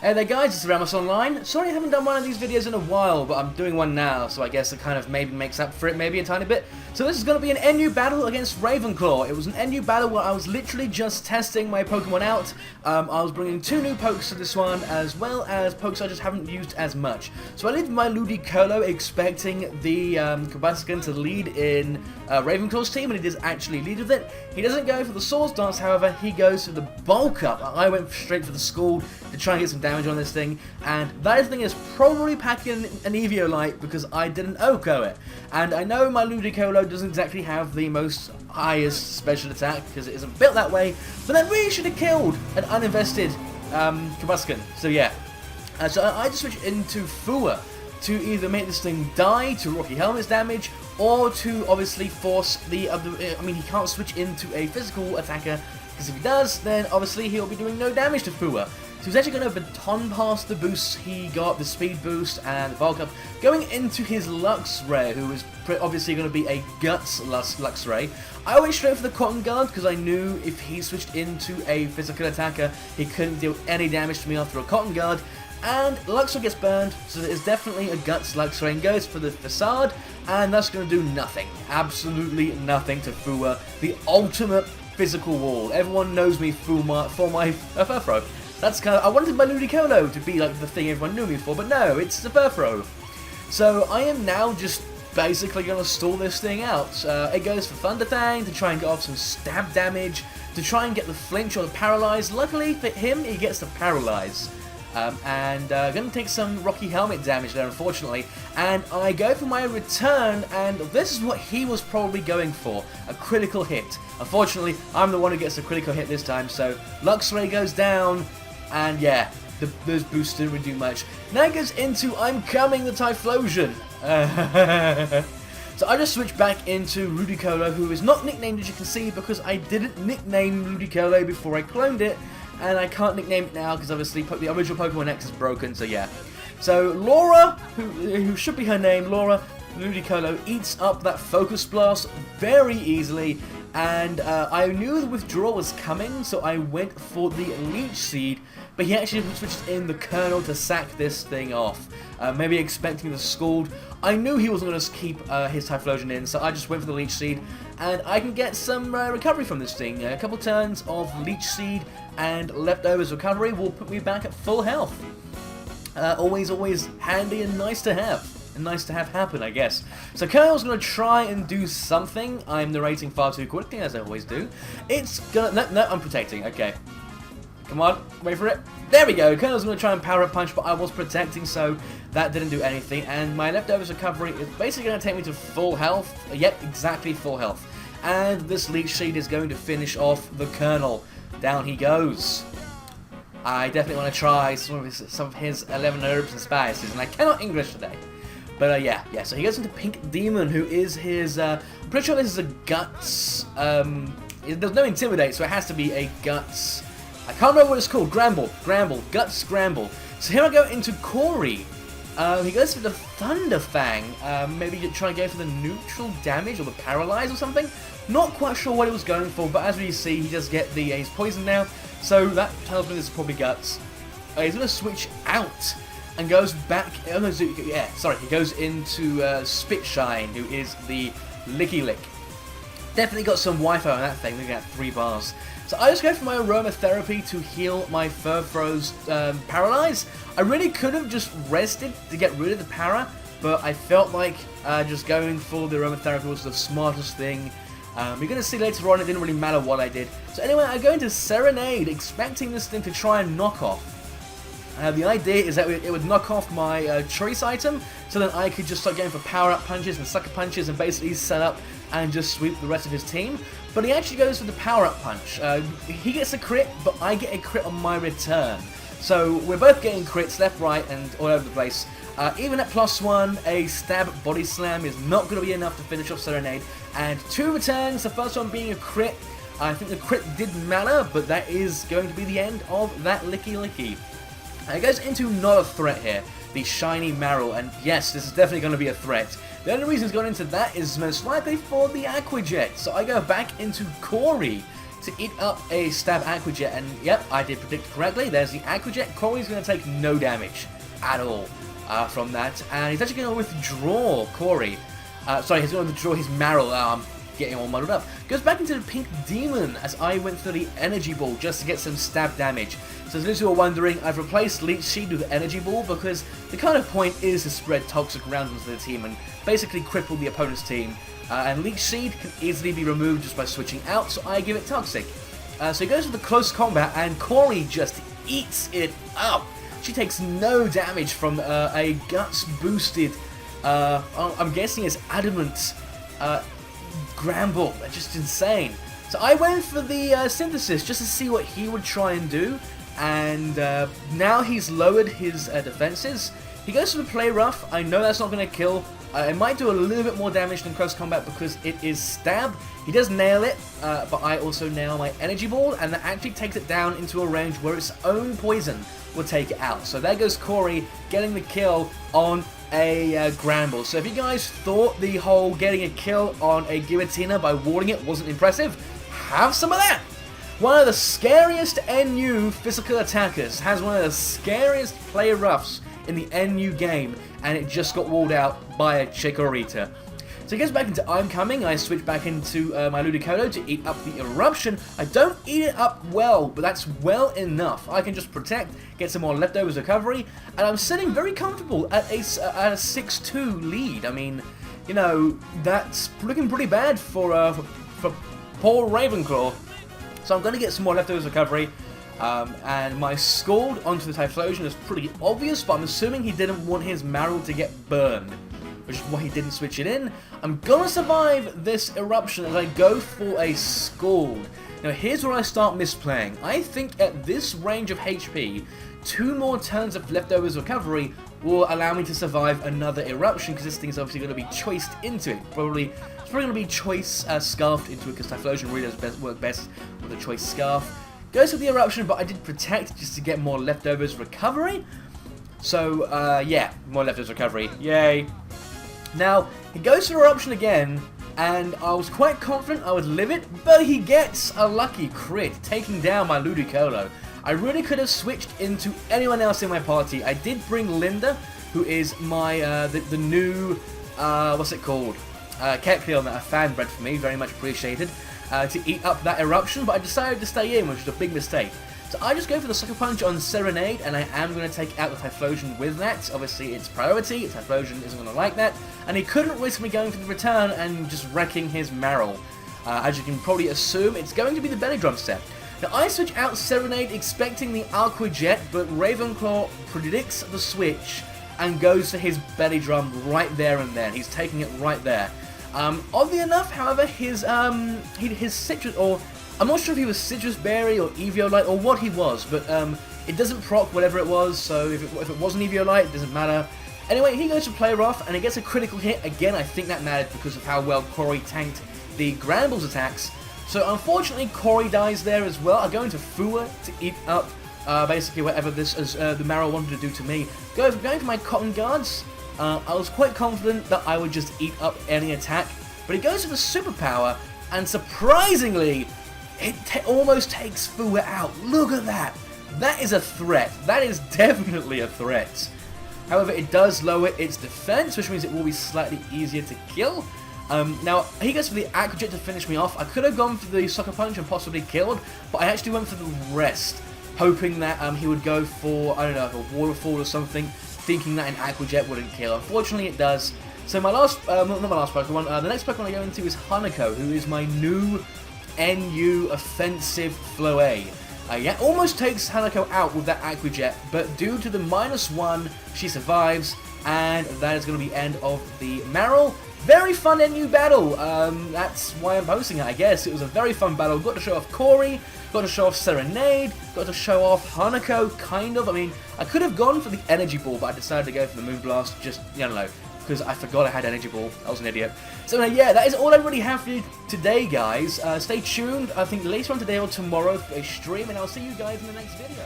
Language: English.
Hey there guys, it's TheRamosOnline. Sorry I haven't done one of these videos in a while, but I'm doing one now, so I guess it kind of maybe makes up for it maybe a tiny bit. So this is going to be an NU battle against RavenClaw. It was an NU battle where I was literally just testing my Pokemon out. I was bringing 2 new Pokes to this one, as well as Pokes I just haven't used as much. So I leave my Ludicolo expecting the Kabaskin to lead in RavenClaw's team, and he does actually lead with it. He doesn't go for the Swords Dance, however, he goes for the Bulk Up. I went straight for the Scald to try and get some damage on this thing, and that thing is probably packing an Eviolite because I didn't OHKO it. And I know my Ludicolo doesn't exactly have the most highest special attack because it isn't built that way, but that really should have killed an uninvested Kabaskin. So yeah, so I just switched into Fua to either make this thing die to Rocky Helmet's damage, or to obviously force the other. I mean, he can't switch into a physical attacker, because if he does, then obviously he'll be doing no damage to Fua. So he's actually going to baton pass the boosts he got, the speed boost and the bulk up, going into his Luxray, who is obviously going to be a Guts Luxray. I went straight for the Cotton Guard because I knew if he switched into a physical attacker, he couldn't deal any damage to me after a Cotton Guard. And Luxray gets burned, so it's definitely a Guts Luxray, and goes for the Facade, and that's going to do nothing. Absolutely nothing to Fua, the ultimate physical wall. Everyone knows me for my Furfro. That's kind of, I wanted my Ludicolo to be like the thing everyone knew me for, but no, it's the Furfro. So I am now just basically going to stall this thing out. It goes for Thunder Fang to try and get off some stab damage, to try and get the flinch or the paralyze. Luckily for him, he gets the paralyze. And going to take some Rocky Helmet damage there, unfortunately. And I go for my return, and this is what he was probably going for, a critical hit. Unfortunately, I'm the one who gets a critical hit this time, so Luxray goes down, and yeah, those boosts didn't really do much. Now it goes into I'm Coming, the Typhlosion. So I just switched back into Ludicolo, who is not nicknamed, as you can see, because I didn't nickname Ludicolo before I cloned it. And I can't nickname it now because obviously the original Pokemon X is broken, so yeah. So Laura, who should be her name, Laura Ludicolo, eats up that Focus Blast very easily, and I knew the withdrawal was coming, so I went for the Leech Seed, but he actually switched in the Colonel to sack this thing off, maybe expecting the Scald. I knew he wasn't going to keep his Typhlosion in, so I just went for the Leech Seed, and I can get some recovery from this thing. A couple turns of Leech Seed and Leftovers recovery will put me back at full health. Always handy and nice to have. And nice to have happen, I guess. So Colonel's going to try and do something. I'm narrating far too quickly, as I always do. It's gonna... No, I'm protecting. Okay. Come on, wait for it. There we go. Colonel's going to try and power up punch, but I was protecting, so that didn't do anything. And my Leftovers recovery is basically going to take me to full health. Yep, exactly full health. And this Leech Seed is going to finish off the Colonel. Down he goes. I definitely want to try some of his 11 herbs and spices, and I cannot English today. But yeah, so he goes into Pink Demon, who is his, I'm pretty sure this is a Guts, there's no Intimidate, so it has to be a Guts, I can't remember what it's called, Gramble, Guts Gramble. So here I go into Corey. He goes for the Thunder Fang, maybe try and go for the neutral damage or the paralyze or something. Not quite sure what he was going for, but as we see, he does get the he's poisoned now, so that tells me this is probably Guts. He's going to switch out and goes back. Oh no, yeah, sorry, he goes into Spitshine, who is the Licky Lick. Definitely got some Wi-Fi on that thing. Looking at 3 bars. So I just go for my aromatherapy to heal my Furfro's paralyze. I really could have just rested to get rid of the para, but I felt like just going for the aromatherapy was the smartest thing. You're going to see later on it didn't really matter what I did. So anyway, I go into Serenade, expecting this thing to try and knock off. The idea is that it would knock off my choice item, so then I could just start going for power-up punches and sucker punches and basically set up and just sweep the rest of his team. But he actually goes for the power-up punch. He gets a crit, but I get a crit on my return. So we're both getting crits left, right, and all over the place. Even at +1, a stab body slam is not going to be enough to finish off Serenade. And 2 returns, the first one being a crit. I think the crit did matter, but that is going to be the end of that Licky Licky. It goes into not a threat here, the Shiny Marill, and yes, this is definitely going to be a threat. The only reason it's gone into that is most likely for the Aqua Jet. So I go back into Corey to eat up a stab Aqua Jet, and yep, I did predict correctly. There's the Aqua Jet. Corey's going to take no damage at all from that, and he's actually going to withdraw Corey. Sorry, he's going to withdraw his Marill. Getting all muddled up. Goes back into the Pink Demon as I went for the Energy Ball just to get some stab damage. So as those who are wondering, I've replaced Leech Seed with Energy Ball because the kind of point is to spread toxic rounds into the team and basically cripple the opponent's team. And Leech Seed can easily be removed just by switching out, so I give it Toxic. So he goes for the Close Combat, and Corey just eats it up. She takes no damage from a Guts boosted, I'm guessing it's Adamant, Gramble. That's just insane. So I went for the Synthesis just to see what he would try and do, and now he's lowered his defenses. He goes for the Play Rough. I know that's not going to kill. It might do a little bit more damage than Close Combat because it is Stab. He does nail it, but I also nail my Energy Ball, and that actually takes it down into a range where its own poison will take it out. So there goes Corey getting the kill on a Gramble. So if you guys thought the whole getting a kill on a Giratina by warding it wasn't impressive, have some of that! One of the scariest NU physical attackers has one of the scariest play roughs in the NU game, and it just got walled out by a Chikorita. So he goes back into I'm Coming. I switch back into my Ludicolo to eat up the Eruption. I don't eat it up well, but that's well enough. I can just protect, get some more leftovers recovery, and I'm sitting very comfortable at a 6-2 lead. I mean, you know, that's looking pretty bad for poor RavenClaw. So I'm going to get some more leftovers recovery. And my Scald onto the Typhlosion is pretty obvious, but I'm assuming he didn't want his Marill to get burned, which is why he didn't switch it in. I'm gonna survive this Eruption as I go for a Scald. Now here's where I start misplaying. I think at this range of HP, 2 more turns of leftovers recovery will allow me to survive another Eruption, because this thing's obviously going to be choiced into it. It's probably going to be choice scarfed into it, because Typhlosion really does work best with a choice scarf. Goes for the Eruption, but I did protect just to get more leftovers recovery. So yeah, more leftovers recovery. Yay. Now, he goes for Eruption again, and I was quite confident I would live it, but he gets a lucky crit, taking down my Ludicolo. I really could have switched into anyone else in my party. I did bring Linda, who is my, the new, what's it called? Kecleon that a fan bred for me, very much appreciated, to eat up that Eruption, but I decided to stay in, which was a big mistake. So I just go for the Sucker Punch on Serenade, and I am going to take out the Typhlosion with that. Obviously, it's priority. Typhlosion isn't going to like that. And he couldn't risk me going for the return and just wrecking his Marill. As you can probably assume, it's going to be the Belly Drum set. Now, I switch out Serenade expecting the Aqua Jet, but RavenClaw predicts the switch and goes for his Belly Drum right there and then. He's taking it right there. Oddly enough, however, his Citrus, or I'm not sure if he was Citrus Berry or Eviolite or what he was, but it doesn't proc whatever it was, so if it wasn't Eviolite, it doesn't matter. Anyway, he goes to Play Rough, and he gets a critical hit. Again, I think that mattered because of how well Corey tanked the Gramble's attacks. So unfortunately, Corey dies there as well. I go into Fua to eat up basically whatever this the Marill wanted to do to me. Going for my Cotton Guards, I was quite confident that I would just eat up any attack, but he goes for the Superpower, and surprisingly, it almost takes Fua out. Look at that! That is a threat. That is definitely a threat. However, it does lower its defense, which means it will be slightly easier to kill. Now, he goes for the Aqua Jet to finish me off. I could have gone for the Sucker Punch and possibly killed, but I actually went for the rest, hoping that he would go for, I don't know, a Waterfall or something, thinking that an Aqua Jet wouldn't kill. Unfortunately, it does. So my last, not my last Pokemon, the next Pokemon I go into is Hanako, who is my new NU offensive Floe. Yeah, almost takes Hanako out with that Aqua Jet, but due to the -1, she survives, and that is going to be the end of the Marill. Very fun NU battle. That's why I'm posting it, I guess. It was a very fun battle. Got to show off Corey, got to show off Serenade, got to show off Hanako, kind of. I mean, I could have gone for the Energy Ball, but I decided to go for the Moonblast, just, you know, because I forgot I had Energy Ball. I was an idiot. So yeah, that is all I really have for you today, guys. Stay tuned. I think later on today or tomorrow for a stream, and I'll see you guys in the next video.